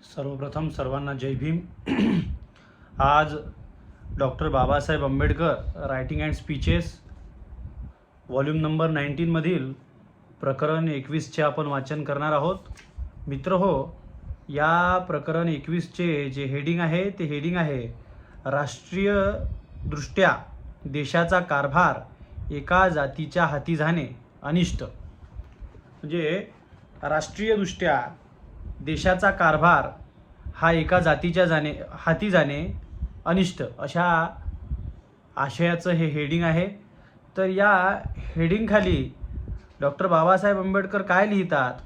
सर्वप्रथम सर्वांना जय भीम। आज doctor Babasaheb Ambedkar writing and speeches volume number 19 मधील प्रकरण 21चे आपण वाचन करणार आहोत। मित्र हो, या प्रकरण 21चे जे हेडिंग आहे ते हेडिंग आहे राष्ट्रीय दृष्ट्या देशाचा कारभार एका जातीच्या हाती जाणे अनिष्ट। म्हणजे राष्ट्रीय दृष्ट्या देशाचा कारभार हा एका जातीच्या हाती जाणे अनिष्ट, अशा आशयाचं हे हेडिंग आहे। तर या हेडिंगखाली डॉक्टर बाबासाहेब आंबेडकर काय लिहितात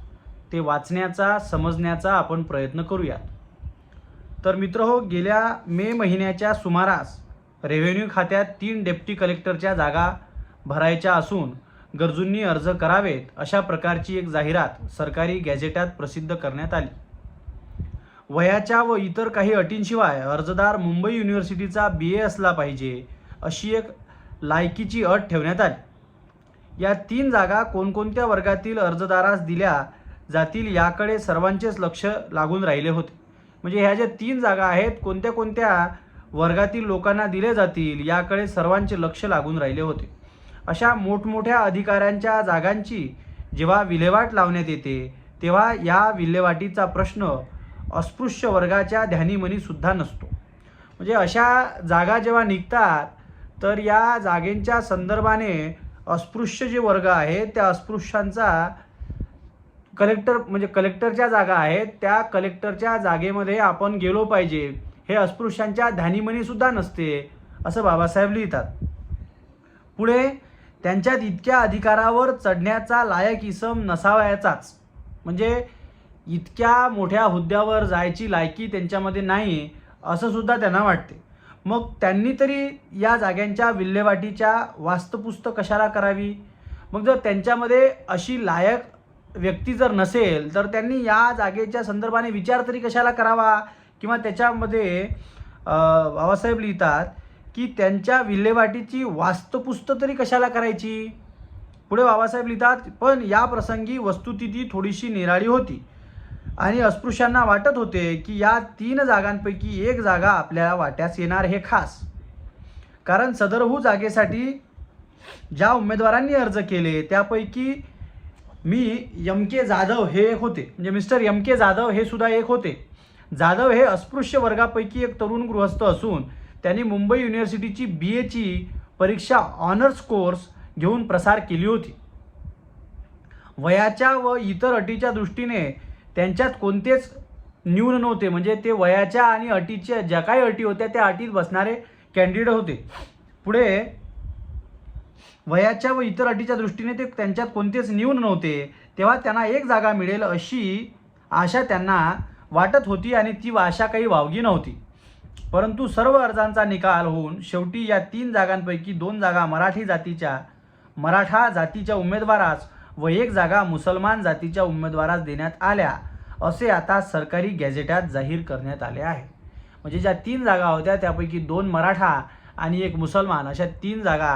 ते वाचण्याचा समजण्याचा आपण प्रयत्न करूयात। तर मित्र हो, गेल्या मे महिन्याच्या सुमारास रेव्हेन्यू खात्यात 3 डेप्टी कलेक्टरच्या जागा भरायच्या असून गरजूंनी अर्ज करावेत अशा प्रकारची एक जाहिरात सरकारी गॅझेटात प्रसिद्ध करण्यात आली। वयाच्या व इतर काही अटींशिवाय अर्जदार मुंबई युनिव्हर्सिटीचा BA असला पाहिजे अशी एक लायकीची अट ठेवण्यात आली। या 3 जागा कोणकोणत्या वर्गातील अर्जदारास दिल्या जातील याकडे सर्वांचेच लक्ष लागून राहिले होते। म्हणजे ह्या ज्या 3 जागा आहेत कोणत्या कोणत्या वर्गातील लोकांना दिले जातील याकडे सर्वांचे लक्ष लागून राहिले होते। अशा मोठमोठ्या अधिकाऱ्यांच्या जागांची जेव्हा विल्हेवाट लावण्यात येते तेव्हा या विल्हेवाटीचा प्रश्न अस्पृश्य वर्गाच्या ध्यानीमनी सुद्धा नसतो। म्हणजे अशा जागा जेव्हा निघतात तर या जागेंच्या संदर्भाने अस्पृश्य जे वर्ग आहेत त्या अस्पृश्यांचा कलेक्टरच्या जागा आहेत त्या कलेक्टरच्या जागेमध्ये आपण गेलो पाहिजे हे अस्पृश्यांच्या ध्यानीमनी सुद्धा नसते, असं बाबासाहेब लिहितात। पुढे त्यांच्यात इतक्या अधिकारावर चढण्याचा लायक इसम नसावयाचाच, म्हणजे इतक्या मोठ्या हुद्द्यावर जायची लायकी त्यांच्यामध्ये नाही असं सुद्धा त्यांना वाटते। मग त्यांनी तरी या जागांच्या विल्हेवाटीच्या वास्तपुस्त कशाला करावी? मग जर त्यांच्यामध्ये अशी लायक व्यक्ती जर नसेल तर त्यांनी या जागेच्या संदर्भाने विचार तरी कशाला करावा? किंवा त्याच्यामध्ये बाबासाहेब लिहितात की त्यांच्या विल्हेवाटीची वास्तपुस्त तरी कशाला करायची? पुढे बाबासाहेब लिहितात, पण या प्रसंगी वस्तुस्थिती थोडीशी निराळी होती आणि अस्पृश्यांना वाटत होते की या 3 जागांपैकी एक जागा आपल्याला वाट्यास येणार हे खास, कारण सदरहू जागेसाठी ज्या उमेदवारांनी अर्ज केले त्यापैकी MK जाधव हे एक होते, म्हणजे मिस्टर MK जाधव हे सुद्धा एक होते। जाधव हे अस्पृश्य वर्गापैकी एक तरुण गृहस्थ असून त्यांनी मुंबई युनिव्हर्सिटीची BAची परीक्षा ऑनर्स कोर्स घेऊन प्रसार केली होती। वयाच्या व इतर अटीच्या दृष्टीने त्यांच्यात कोणतेच न्यून नव्हते, म्हणजे ते वयाच्या आणि अटीच्या ज्या काही अटी होत्या त्या अटीत बसणारे कॅन्डिडेट होते। पुढे वयाच्या व इतर अटीच्या दृष्टीने ते त्यांच्यात कोणतेच न्यून नव्हते, तेव्हा त्यांना एक जागा मिळेल अशी आशा त्यांना वाटत होती आणि ती आशा काही वावगी नव्हती। परंतु सर्व अर्जांचा निकाल होऊन शेवटी या 3 जागांपैकी 2 जागा मराठा जातीच्या उमेदवारास व 1 जागा मुसलमान जातीच्या उमेदवारास देण्यात आल्या असे आता सरकारी गॅझेटात जाहीर करण्यात आले आहे। म्हणजे ज्या 3 जागा होत्या त्यापैकी 2 मराठा आणि 1 मुसलमान अशा 3 जागा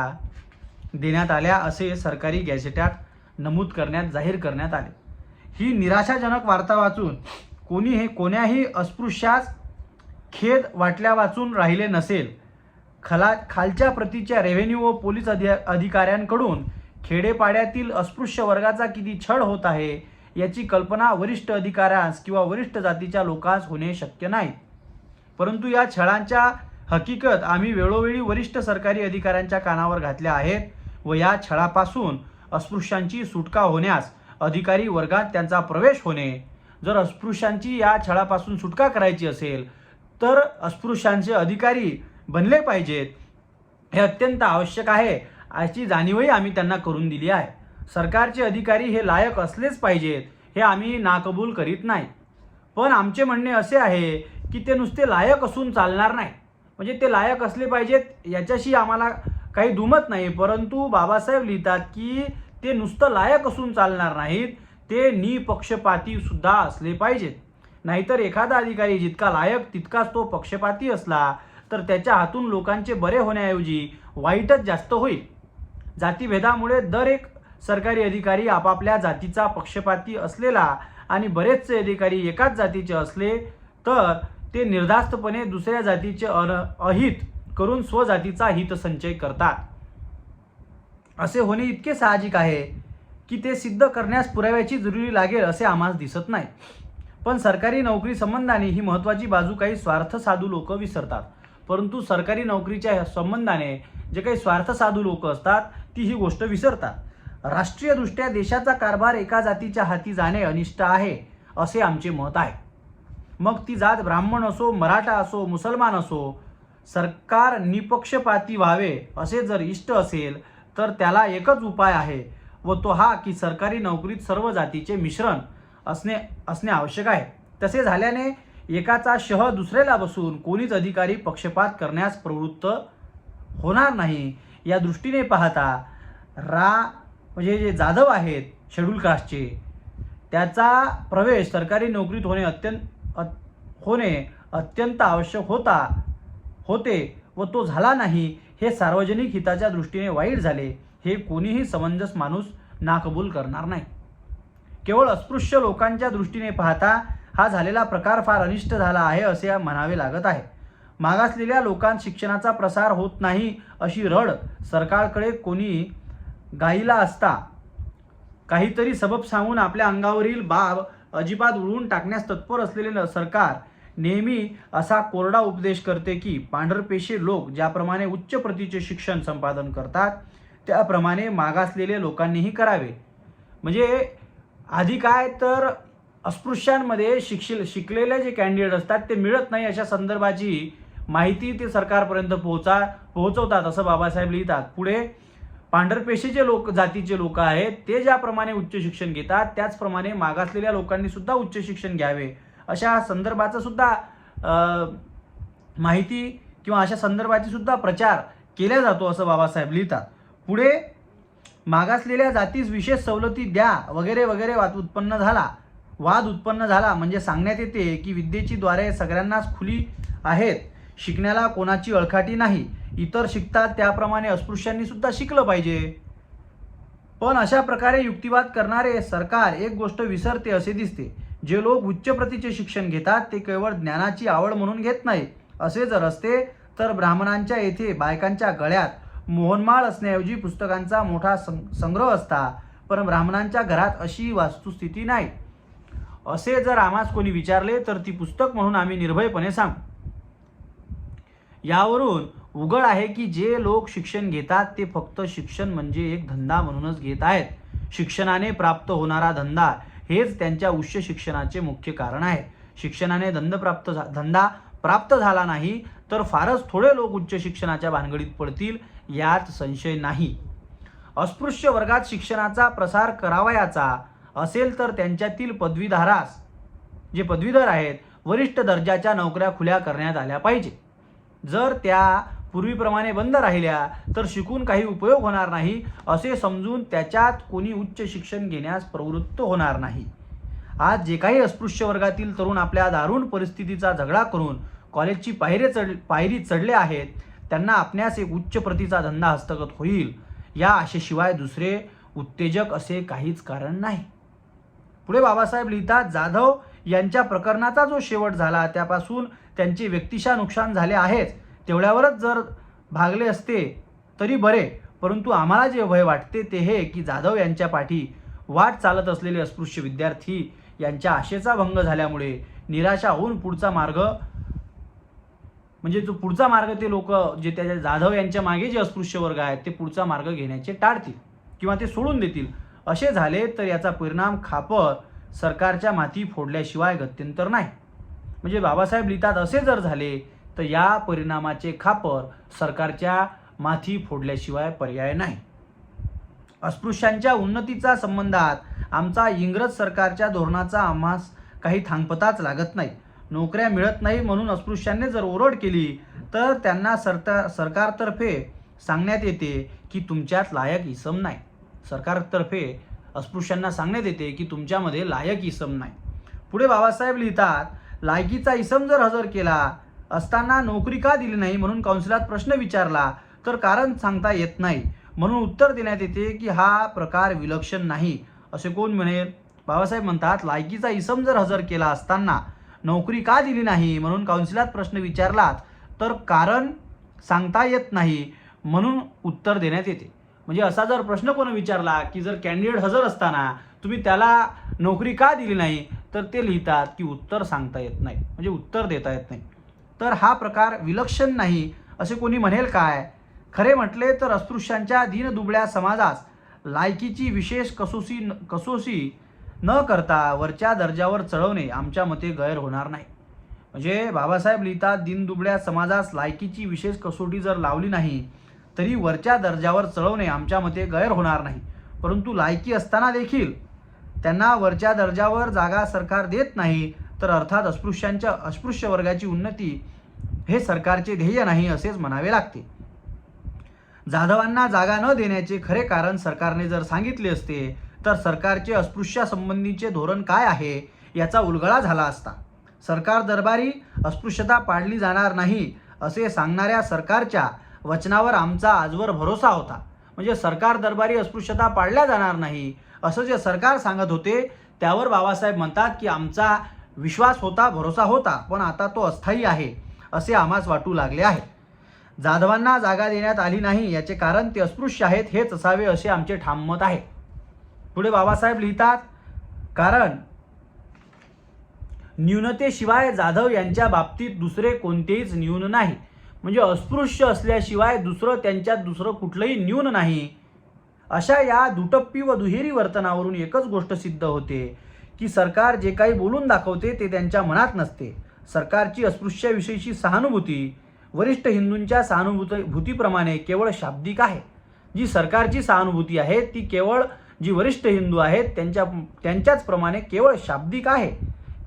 देण्यात आल्या असे सरकारी गॅझेटात जाहीर करण्यात आले। ही निराशाजनक वार्ता वाचून कोण्याही अस्पृश्यास खेद वाटल्या वाचून राहिले नसेल। खालच्या प्रतीच्या रेव्हेन्यू व पोलीस अधिकाऱ्यांकडून खेडेपाड्यातील अस्पृश्य वर्गाचा किती छळ होत आहे याची कल्पना वरिष्ठ अधिकाऱ्यांस किंवा वरिष्ठ जातीच्या लोकांस होणे शक्य नाही। परंतु या छळांच्या हकीकत आम्ही वेळोवेळी वरिष्ठ सरकारी अधिकाऱ्यांच्या कानावर घातल्या आहेत व या छळापासून अस्पृश्यांची सुटका होण्यास अधिकारी वर्गात त्यांचा प्रवेश होणे, जर अस्पृश्यांची या छळापासून सुटका करायची असेल तर अस्पृश्यांचे अधिकारी बनले पाहिजेत, हे अत्यंत आवश्यक आहे अशी जाणीवही आम्ही त्यांना करून दिली आहे। सरकारचे अधिकारी हे लायक असलेच पाहिजेत हे आम्ही नाकबूल करीत नाही, पण आमचे म्हणणे असे आहे की ते नुसते लायक असून चालणार नाही, म्हणजे ते लायक असले पाहिजेत याच्याशी आम्हाला काही दुमत नाही। परंतु बाबासाहेब लिहितात की ते नुसतं लायक असून चालणार नाहीत, ते निपक्षपाती सुद्धा असले पाहिजेत। नाहीतर एखादा अधिकारी जितका लायक तितकाच तो पक्षपाती असला तर त्याच्या हातून लोकांचे बरे होण्याऐवजी वाईटच जास्त होईल। जातीभेदामुळे दर एक सरकारी अधिकारी आपापल्या जातीचा पक्षपाती असलेला आणि बरेचसे अधिकारी एकाच जातीचे असले तर ते निर्धास्तपणे दुसऱ्या जातीचे अहित करून स्वजातीचा हितसंचय करतात. असे होणे इतके साहजिक आहे की ते सिद्ध करण्यास पुराव्याची जरुरी लागेल असे आम्हास दिसत नाही. पण सरकारी नोकरी संबंधाने ही महत्त्वाची बाजू काही स्वार्थ साधू लोक विसरतात. परंतु सरकारी नोकरीच्या संबंधाने जे काही स्वार्थ साधू लोक असतात ती ही गोष्ट विसरतात. राष्ट्रीयदृष्ट्या देशाचा कारभार एका जातीच्या हाती जाणे अनिष्ट आहे असे आमचे मत आहे. मग ती जात ब्राह्मण असो, मराठा असो, मुसलमान असो, सरकार निपक्षपाती व्हावे असे जर इष्ट असेल तर त्याला एकच उपाय आहे व तो हा की सरकारी नोकरीत सर्व जातीचे मिश्रण असणे आवश्यक आहे. तसे झाल्याने एकाचा शह दुसऱ्याला बसून कोणीच अधिकारी पक्षपात करण्यास प्रवृत्त होणार नाही. या दृष्टीने पाहता म्हणजे जे जाधव आहेत शेड्यूल कास्टचे, त्याचा प्रवेश सरकारी नोकरीत होणे अत्यंत आवश्यक होते व तो झाला नाही हे सार्वजनिक हिताच्या दृष्टीने वाईट झाले हे कोणीही समंजस माणूस नाकबूल करणार नाही. केवळ अस्पृश्य लोकांच्या दृष्टीने पाहता हा झालेला प्रकार फार अनिष्ट झाला आहे असे म्हणावे लागत आहे. मागासलेल्या लोकांत शिक्षणाचा प्रसार होत नाही अशी रड सरकारकडे कोणी गाईला असता काहीतरी सबब सांगून आपल्या अंगावरील बाब अजिबात उडवून टाकण्यास तत्पर असलेले सरकार नेहमी असा कोरडा उपदेश करते की पांढरपेशे लोक ज्याप्रमाणे उच्च प्रतीचे शिक्षण संपादन करतात त्याप्रमाणे मागासलेले लोकांनीही करावे. म्हणजे आधी काय तर अस्पृश्यांमध्ये शिकलेले जे कॅन्डिडेट असतात ते मिळत नाही अशा संदर्भाची माहिती ते सरकारपर्यंत पोहोचवतात असं बाबासाहेब लिहितात. पुढे पांढरपेशीचे जातीचे लोक आहेत ते ज्याप्रमाणे उच्च शिक्षण घेतात त्याचप्रमाणे मागासलेल्या लोकांनी सुद्धा उच्च शिक्षण घ्यावे अशा संदर्भाचा सुद्धा माहिती किंवा अशा संदर्भाची सुद्धा प्रचार केला जातो असं बाबासाहेब लिहितात. पुढे मागासलेल्या जातीस विशेष सवलती द्या वगैरे वगैरे वाद उत्पन्न झाला म्हणजे सांगण्यात येते की विद्येची द्वारे सगळ्यांनाच खुली आहेत, शिकण्याला कोणाची अळखाटी नाही. इतर शिकतात त्याप्रमाणे अस्पृश्यांनी सुद्धा शिकलं पाहिजे. पण अशा प्रकारे युक्तिवाद करणारे सरकार एक गोष्ट विसरते असे दिसते. जे लोक उच्च प्रतीचे शिक्षण घेतात ते केवळ ज्ञानाची आवड म्हणून घेत नाही. असे जर असते तर ब्राह्मणांच्या येथे बायकांच्या गळ्यात मोहनमाळ असण्याऐवजी पुस्तकांचा मोठा संग्रह असता. पण ब्राह्मणांच्या घरात अशी वस्तुस्थिती नाही. असे जर आम्हास कोणी विचारले तर ती पुस्तक म्हणून आम्ही निर्भयपणे सांगू. यावरून उघड आहे की जे लोक शिक्षण घेतात ते फक्त शिक्षण म्हणजे एक धंदा म्हणूनच घेत आहेत. शिक्षणाने प्राप्त होणारा धंदा हेच त्यांच्या उच्च शिक्षणाचे मुख्य कारण आहे. शिक्षणाने धंदा प्राप्त झाला नाही तर फारच थोडे लोक उच्च शिक्षणाच्या भानगडीत पडतील यात संशय नाही. अस्पृश्य वर्गात शिक्षणाचा प्रसार करावयाचा असेल तर त्यांच्यातील जे पदवीधर आहेत वरिष्ठ दर्जाच्या नोकऱ्या खुल्या करण्यात आल्या पाहिजे. जर त्या पूर्वीप्रमाणे बंद राहिल्या तर शिकून काही उपयोग होणार नाही असे समजून त्याच्यात कोणी उच्च शिक्षण घेण्यास प्रवृत्त होणार नाही. आज जे काही अस्पृश्य वर्गातील तरुण आपल्या दारुण परिस्थितीचा झगडा करून कॉलेजची पायरी चढले आहेत त्यांना आपणास एक उच्च प्रतीचा धंदा हस्तगत होईल या आशेशिवाय दुसरे उत्तेजक असे काहीच कारण नाही. पुढे बाबासाहेब लिहितात, जाधव यांच्या प्रकरणाचा जो शेवट झाला त्यापासून त्यांचे व्यक्तिशः नुकसान झाले आहेच. तेवढ्यावरच जर भागले असते तरी बरे. परंतु आम्हाला जे भय वाटते ते हे की जाधव यांच्या पाठी वाट चालत असलेले अस्पृश्य विद्यार्थी यांच्या आशेचा भंग झाल्यामुळे निराशा होऊन पुढचा मार्ग ते लोक जे त्या जाधव यांच्या मागे जे अस्पृश्य वर्ग आहेत ते पुढचा मार्ग घेण्याचे टाळतील किंवा ते सोडून देतील. असे झाले तर याचा परिणाम खापर सरकारच्या माथी फोडल्याशिवाय गत्यंतर नाही. म्हणजे बाबासाहेब लिहितात असे जर झाले तर या परिणामाचे खापर सरकारच्या माथी फोडल्याशिवाय पर्याय नाही. अस्पृश्यांच्या उन्नतीचा संबंधात आमचा इंग्रज सरकारच्या धोरणाचा आम्हास काही थांगपताच लागत नाही. नोकऱ्या मिळत नाही म्हणून अस्पृश्यांनी जर ओरड केली तर त्यांना सरकारतर्फे सांगण्यात येते की तुमच्यात लायक इसम नाही. सरकारतर्फे अस्पृश्यांना सांगण्यात येते की तुमच्यामध्ये लायक इसम नाही. पुढे बाबासाहेब लिहितात, लायकीचा इसम जर हजर केला असताना नोकरी का दिली नाही म्हणून कौन्सिलात प्रश्न विचारला तर कारण सांगता येत नाही म्हणून उत्तर देण्यात येते की हा प्रकार विलक्षण नाही. असे कोण म्हणेल? बाबासाहेब म्हणतात, लायकीचा इसम जर हजर केला असताना नोकरी का दिली नाही म्हणून काउन्सिलात प्रश्न विचारलात तर कारण सांगता येत नाही म्हणून उत्तर देण्यात येते. म्हणजे असा जर प्रश्न कोणी विचारला की जर कॅन्डिडेट हजर असताना तुम्ही त्याला नोकरी का दिली नाही तर ते लिहितात की उत्तर सांगता येत नाही, म्हणजे उत्तर देता येत नाही. तर हा प्रकार विलक्षण नाही असे कोणी म्हणेल काय? खरे म्हटले तर अस्पृश्यांच्या दीनदुबळ्या समाजास लायकीची विशेष कसोशी न करता वरच्या दर्जावर चढवणे आमच्या मते गैर होणार नाही. म्हणजे बाबासाहेब लिहितात, दीनदुबळ्या समाजास लायकीची विशेष कसोटी जर लावली नाही तरी वरच्या दर्जावर चढवणे आमच्या मते गैर होणार नाही. परंतु लायकी असताना देखील त्यांना वरच्या दर्जावर जागा सरकार देत नाही तर अर्थात अस्पृश्य वर्गाची उन्नती हे सरकारचे ध्येय नाही असेच म्हणावे लागते. जाधवांना जागा न देण्याचे खरे कारण सरकारने जर सांगितले असते तर सरकारचे अस्पृश्यासंबंधीचे धोरण काय आहे याचा उलगडा झाला असता. सरकार दरबारी अस्पृश्यता पाडली जाणार नाही असे सांगणाऱ्या सरकारच्या वचनावर आमचा आजवर भरोसा होता. म्हणजे सरकार दरबारी अस्पृश्यता पाडल्या जाणार नाही असं जे सरकार सांगत होते त्यावर बाबासाहेब म्हणतात की आमचा विश्वास होता, भरोसा होता, पण आता तो अस्थायी आहे असे आम्हास वाटू लागले आहे. जाधवांना जागा देण्यात आली नाही याचे कारण ते अस्पृश्य आहेत हेच असावे असे आमचे ठाम मत आहे. पुढे बाबासाहेब लिहितात, कारण न्यूनतेशिवाय जाधव यांच्या बाबतीत दुसरे कोणतेच न्यून नाही. म्हणजे अस्पृश्य असल्याशिवाय त्यांच्यात दुसरं कुठलंही न्यून नाही. अशा या दुटप्पी व दुहेरी वर्तनावरून एकच गोष्ट सिद्ध होते की सरकार जे काही बोलून दाखवते ते त्यांच्या मनात नसते. सरकारची अस्पृश्याविषयीची सहानुभूती वरिष्ठ हिंदूंच्या सहानुभूतीप्रमाणे केवळ शाब्दिक आहे. जी सरकारची सहानुभूती आहे ती केवळ जी वरिष्ठ हिंदू आहेत त्यांच्याच प्रमाणे केवळ शाब्दिक आहे.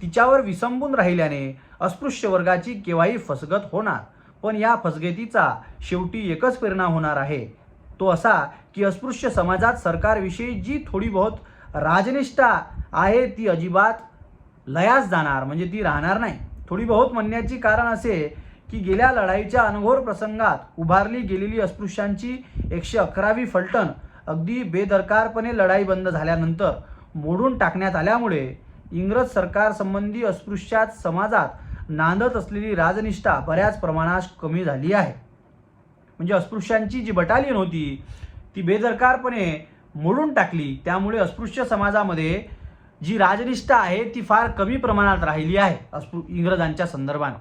तिच्यावर विसंबून राहिल्याने अस्पृश्य वर्गाची केव्हाही फसगत होणार. पण या फसगतीचा शेवटी एकच परिणाम होणार आहे, तो असा की अस्पृश्य समाजात सरकारविषयी जी थोडी बहुत राजनिष्ठा आहे ती अजिबात लयास जाणार, म्हणजे ती राहणार नाही. थोडी बहुत म्हणण्याची कारण असे की गेल्या लढाईच्या अनघोर प्रसंगात उभारली गेलेली अस्पृश्यांची 111वी फलटण अगदी बेदरकारपणे लढाई बंद झाल्यानंतर मोडून टाकण्यात आल्यामुळे इंग्रज सरकार संबंधी अस्पृश्यात समाजात नांदत असलेली राजनिष्ठा बऱ्याच प्रमाणात कमी झाली आहे. म्हणजे अस्पृश्यांची जी बटालियन होती ती बेदरकारपणे मोडून टाकली, त्यामुळे अस्पृश्य समाजामध्ये जी राजनिष्ठा आहे ती फार कमी प्रमाणात राहिली आहे इंग्रजांच्या संदर्भानं.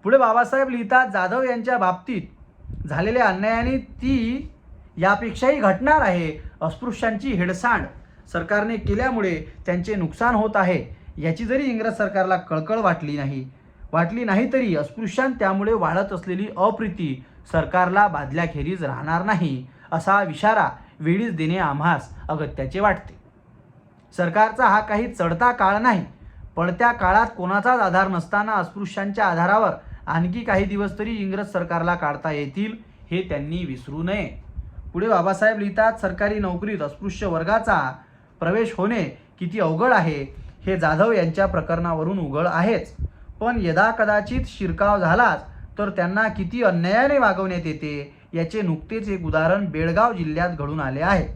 पुढे बाबासाहेब लिहितात, जाधव यांच्या बाबतीत झालेल्या अन्यायाने ती यापेक्षाही घटणार आहे. अस्पृश्यांची हेळसांड सरकारने केल्यामुळे त्यांचे नुकसान होत आहे याची जरी इंग्रज सरकारला कळकळ वाटली नाही तरी अस्पृश्यां त्यामुळे वाढत असलेली अप्रीती सरकारला बादल्याखेरीज राहणार नाही असा इशारा वेळीच देणे आम्हास अगत्याचे वाटते. सरकारचा हा काही चढता काळ नाही. पडत्या काळात कोणाचाच आधार नसताना अस्पृश्यांच्या आधारावर आणखी काही दिवस तरी इंग्रज सरकारला काढता येतील हे त्यांनी विसरू नये. पुढे बाबासाहेब लिहितात, सरकारी नोकरीत अस्पृश्य वर्गाचा प्रवेश होणे किती अवघड आहे हे जाधव यांच्या प्रकरणावरून उघड आहेच. पण यदाकदाचित शिरकाव झालाच तर त्यांना किती अन्यायाने वागवण्यात येते याचे नुकतेच एक उदाहरण बेळगाव जिल्ह्यात घडून आले आहे.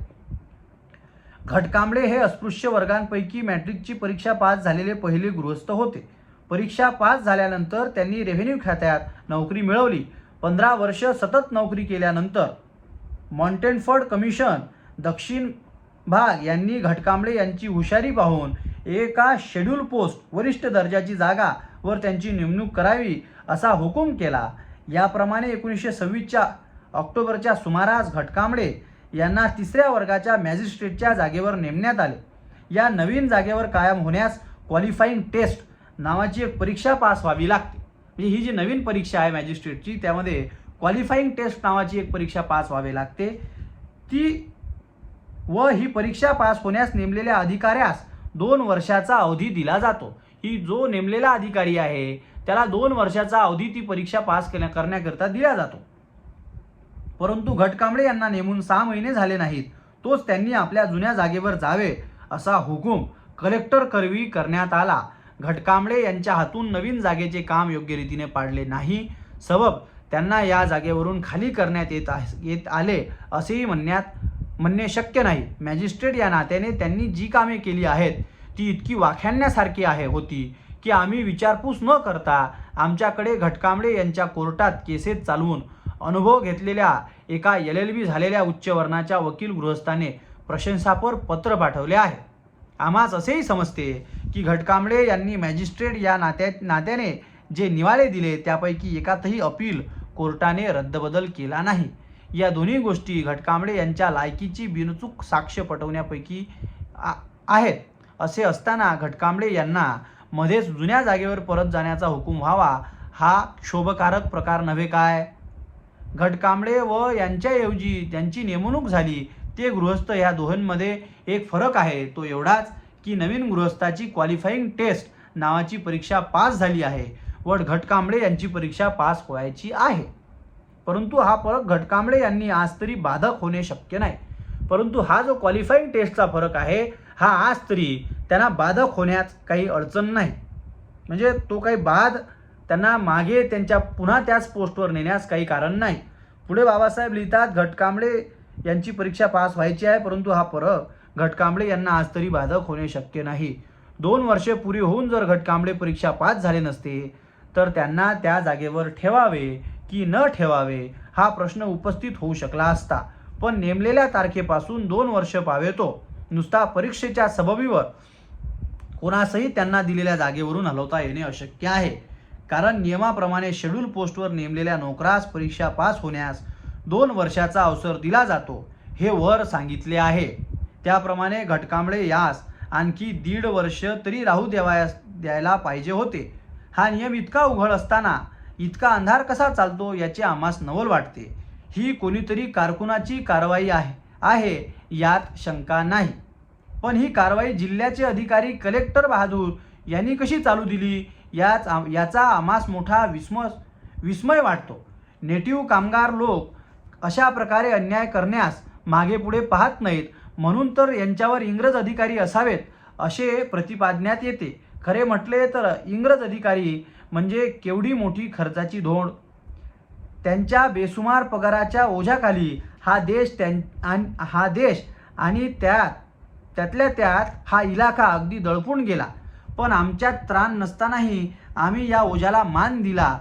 घटकांबळे हे अस्पृश्य वर्गांपैकी मॅट्रिकची परीक्षा पास झालेले पहिले गृहस्थ होते. परीक्षा पास झाल्यानंतर त्यांनी रेव्हेन्यू खात्यात नोकरी मिळवली. 15 वर्ष सतत नोकरी केल्यानंतर मॉन्टेनफर्ड कमिशन दक्षिण भाग यांनी घटकांबळे यांची हुशारी पाहून एका शेड्यूल पोस्ट वरिष्ठ दर्जाची जागा वर त्यांची नेमणूक करावी असा हुकूम केला. याप्रमाणे 1926च्या ऑक्टोबरच्या सुमारास घटकांबळे यांना 3ऱ्या वर्गाच्या मॅजिस्ट्रेटच्या जागेवर नेमण्यात आले. या नवीन जागेवर कायम होण्यास क्वालिफाईंग टेस्ट नावाची एक परीक्षा पास व्हावी लागते. म्हणजे ही जी नवीन परीक्षा आहे मॅजिस्ट्रेटची त्यामध्ये क्वालिफाईंग टेस्ट नावाची एक परीक्षा पास व्हावी लागते. ही परीक्षा पास होण्यास नेमलेल्या अधिकाऱ्यास 2 वर्षाचा अवधी दिला जातो. ही जो नेमलेला अधिकारी आहे त्याला 2 वर्षाचा अवधी ती परीक्षा पास करण्याकरता दिला जातो. परंतु घटकांबळे यांना नेमून 6 महिने झाले नाहीत तोच त्यांनी आपल्या जुन्या जागेवर जावे असा हुकूम कलेक्टर करवी करण्यात आला. घटकांबळे यांच्या हातून नवीन जागेचे काम योग्य रीतीने पाडले नाही. सबब त्यांना या जागेवरून खाली करण्यात येत आले असेही म्हणणे शक्य नाही. मॅजिस्ट्रेट या नात्याने त्यांनी जी कामे केली आहेत ती इतकी वाखाणण्यासारखी होती की आम्ही विचारपूस न करता आमच्याकडे घटकांबळे यांच्या कोर्टात केसेस चालवून अनुभव घेतलेल्या एका LLB झालेल्या उच्च वर्णाच्या वकील गृहस्थाने प्रशंसापर पत्र पाठवले आहे. आम्हास असेही समजते की घटकांबळे यांनी मॅजिस्ट्रेट या नात्याने जे निवाडे दिले त्यापैकी एकातही अपील कोर्टाने रद्दबदल केला नाही. या दोन्ही गोष्टी घटकांबळे यांच्या लायकीची बिनचूक साक्ष पटवण्यापैकी आहेत. असे असताना घटकांबळे यांना मध्येच जुन्या जागेवर परत जाण्याचा हुकूम व्हावा हा क्षोभकारक प्रकार नव्हे काय? घटकांबळे व यांच्याऐवजी त्यांची नेमणूक झाली ते गृहस्थ ह्या दोहोंमध्ये एक फरक आहे. तो एवढाच की नवीन गृहस्थाची क्वालिफाईंग टेस्ट नावाची परीक्षा पास झाली आहे व घटकांबळे यांची परीक्षा पास व्हायची आहे. परंतु हा फरक घटकांबळे यांनी आज तरी बाधक होणे शक्य नाही. परंतु हा जो क्वालिफाईंग टेस्टचा फरक आहे हा आज तरी त्यांना बाधक होण्यास काही अडचण नाही. म्हणजे तो काही बाद त्यांना मागे त्यांच्या पुन्हा त्याच पोस्टवर नेण्यास काही कारण नाही. पुढे बाबासाहेब लिहितात, घटकांबळे यांची परीक्षा पास व्हायची आहे परंतु हा फरक घटकांबळे यांना आज तरी बाधक होणे शक्य नाही. 2 वर्षे पुरी होऊन जर घटकांबळे परीक्षा पास झाले नसते तर त्यांना त्या जागेवर ठेवावे की न ठेवावे हा प्रश्न उपस्थित होऊ शकला असता. पण नेमलेल्या तारखेपासून 2 वर्ष पावेतो नुसता परीक्षेच्या सबबीवर कोणासही त्यांना दिलेल्या जागेवरून हलवता येणे अशक्य आहे. कारण नियमाप्रमाणे शेड्यूल पोस्टवर नेमलेल्या नोकरास परीक्षा पास होण्यास 2 वर्षाचा अवसर दिला जातो हे वर सांगितले आहे. त्याप्रमाणे घटकांबळे यास आणखी 1.5 वर्ष तरी राहू द्यायला पाहिजे होते. हा नियम इतका उघड असताना इतका अंधार कसा चालतो याचे आम्हास नवल वाटते. ही कोणीतरी कारकुनाची कारवाई आहे यात शंका नाही. पण ही कारवाई जिल्ह्याचे अधिकारी कलेक्टर बहादूर यांनी कशी चालू दिली याचा आम्हास मोठा विस्मय वाटतो. नेटिव्ह कामगार लोक अशा प्रकारे अन्याय करण्यास मागे पुढे पाहत नाहीत म्हणून तर यांच्यावर इंग्रज अधिकारी असावेत असे प्रतिपादण्यात येते. खरे म्हटले तर इंग्रज अधिकारी म्हणजे केवढी मोठी खर्चाची धोड. त्यांच्या बेसुमार पगाराच्या ओझ्याखाली हा देश आणि त्यातल्या त्यात हा इलाका अगदी दळपून गेला. पण आमच्यात त्राण नसतानाही आम्ही या ओझ्याला मान दिला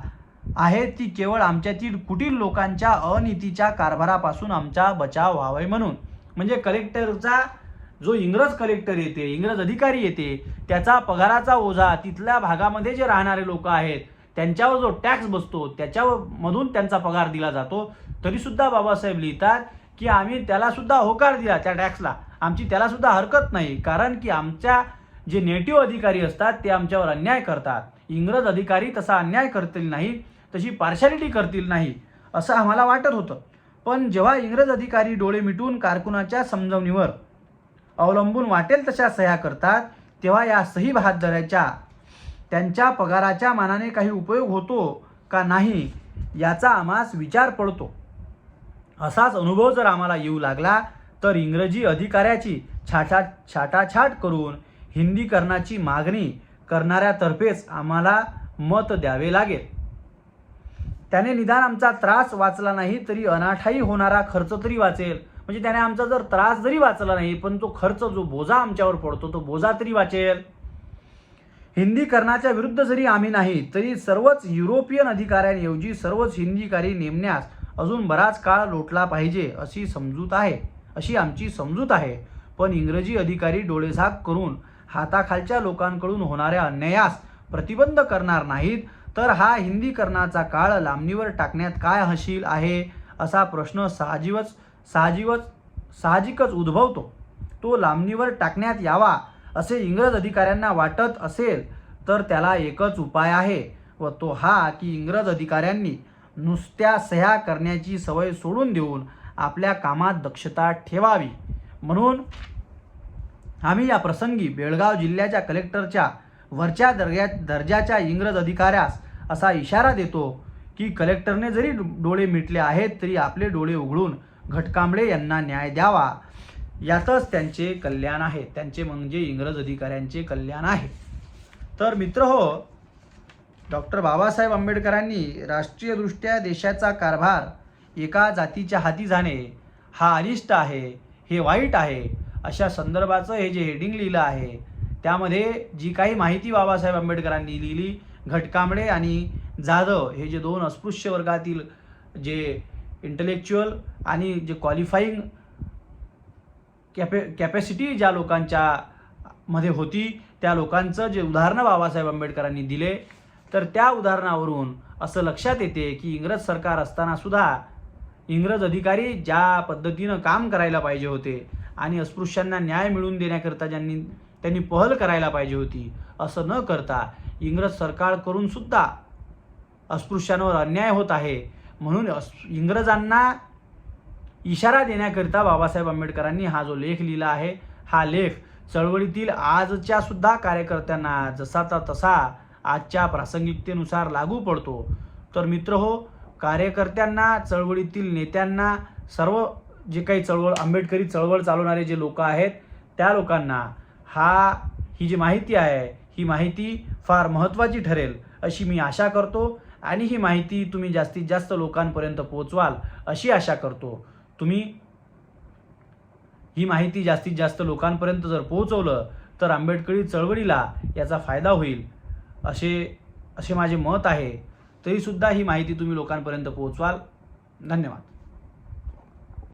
आहे ती केवळ आमच्यातील कुटील लोकांच्या अनितीच्या कारभारापासून आमचा बचाव व्हावा म्हणून. म्हणजे कलेक्टरचा जो इंग्रज कलेक्टर येते, इंग्रज अधिकारी येते, त्याचा पगाराचा ओझा तिथल्या भागामध्ये जे राहणारे लोक आहेत त्यांच्यावर जो टॅक्स बसतो त्याच्यामधून त्यांचा पगार दिला जातो. तरीसुद्धा बाबासाहेब लिहितात की आम्ही त्यालासुद्धा होकार दिला, त्या टॅक्सला आमची त्यालासुद्धा हरकत नाही. कारण की आमच्या जे नेटिव्ह अधिकारी असतात ते आमच्यावर अन्याय करतात. इंग्रज अधिकारी तसा अन्याय करतील नाही, तशी पार्शालिटी करतील नाही असं आम्हाला वाटत होतं. पण जेव्हा इंग्रज अधिकारी डोळे मिटून कारकुनाच्या समजवणीवर अवलंबून वाटेल तशा सह्या करतात तेव्हा या सही बहादराच्या त्यांच्या पगाराच्या मानाने काही उपयोग होतो का नाही याचा आम्हास विचार पडतो. असाच अनुभव जर आम्हाला येऊ लागला तर इंग्रजी अधिकाऱ्याची छाटाछाट करून हिंदीकरणाची मागणी करणाऱ्यातर्फेच आम्हाला मत द्यावे लागेल. त्याने निदान आमचा त्रास वाचला नाही तरी अनाठाई होणारा खर्च तरी वाचेल. म्हणजे त्याने आमचा जर त्रास जरी वाचला नाही पण तो खर्च जो बोजा आमच्यावर पडतो तो बोजा तरी वाचेल. हिंदीकरणाच्या विरुद्ध जरी आम्ही नाही तरी सर्वच युरोपियन अधिकाऱ्यांऐवजी सर्वच हिंदीकारी नेमण्यास अजून बराच काळ लोटला पाहिजे अशी आमची समजूत आहे. पण इंग्रजी अधिकारी डोळेझाक करून हाताखालच्या लोकांकडून होणाऱ्या अन्यायास प्रतिबंध करणार नाहीत तर हा हिंदीकरणाचा काळ लांबणीवर टाकण्यात काय हशील आहे असा प्रश्न साहजिकच उद्भवतो. तो लांबणीवर टाकण्यात यावा असे इंग्रज अधिकाऱ्यांना वाटत असेल तर त्याला एकच उपाय आहे व तो हा की इंग्रज अधिकाऱ्यांनी नुसत्या सह्या करण्याची सवय सोडून देऊन आपल्या कामात दक्षता ठेवावी. म्हणून आम्ही या प्रसंगी बेळगाव जिल्ह्याच्या कलेक्टरच्या वरच्या दर्जाच्या इंग्रज अधिकाऱ्यास असा इशारा देतो की कलेक्टरने जरी डोळे मिटले आहेत तरी आपले डोळे उघडून घटकांबळे यांना न्याय द्यावा. यातच त्यांचे कल्याण आहे. त्यांचे म्हणजे इंग्रज अधिकाऱ्यांचे कल्याण आहे. तर मित्रहो, डॉक्टर बाबासाहेब आंबेडकरांनी राष्ट्रीयदृष्ट्या देशाचा कारभार एका जातीच्या हाती जाणे हा अनिष्ट आहे, हे वाईट आहे अशा संदर्भाचं हे जे हेडिंग लिहिलं आहे त्यामध्ये जी काही माहिती बाबासाहेब आंबेडकरांनी लिहिली, घटकांबळे आणि जाधव हे जे दोन अस्पृश्य वर्गातील जे इंटलेक्च्युअल आणि जे क्वालिफाईंग कॅपॅसिटी ज्या लोकांच्या मध्ये होती, त्या लोकांचं जे उदाहरणं बाबासाहेब आंबेडकरांनी दिले, तर त्या उदाहरणावरून असं लक्षात येते की इंग्रज सरकार असताना सुद्धा इंग्रज अधिकारी ज्या पद्धतीनं काम करायला पाहिजे होते आणि अस्पृश्यांना न्याय मिळवून देण्याकरता त्यांनी पहल करायला पाहिजे होती, असं न करता इंग्रज सरकारकडून सुद्धा अस्पृश्यांवर अन्याय होत आहे. म्हणून इंग्रजांना इशारा देण्याकरिता बाबासाहेब आंबेडकरांनी हा जो लेख लिहिला आहे, हा लेख चळवळीतील आजच्या सुद्धा कार्यकर्त्यांना जसाचा तसा आजच्या प्रासंगिकतेनुसार लागू पडतो. तर मित्रहो, कार्यकर्त्यांना, चळवळीतील नेत्यांना, सर्व जे काही आंबेडकरी चळवळ चालवणारे जे लोक आहेत, त्या लोकांना ही जी माहिती आहे, ही माहिती फार महत्त्वाची ठरेल अशी मी आशा करतो आणि ही माहिती तुम्ही जास्तीत जास्त लोकांपर्यंत पोहोचवाल अशी आशा करतो. तुम्ही ही माहिती जास्तीत जास्त लोकांपर्यंत जर पोहोचवलं तर आंबेडकरी चळवळीला याचा फायदा होईल असे माझे मत आहे. तरीसुद्धा ही माहिती तुम्ही लोकांपर्यंत पोहोचवाल. धन्यवाद.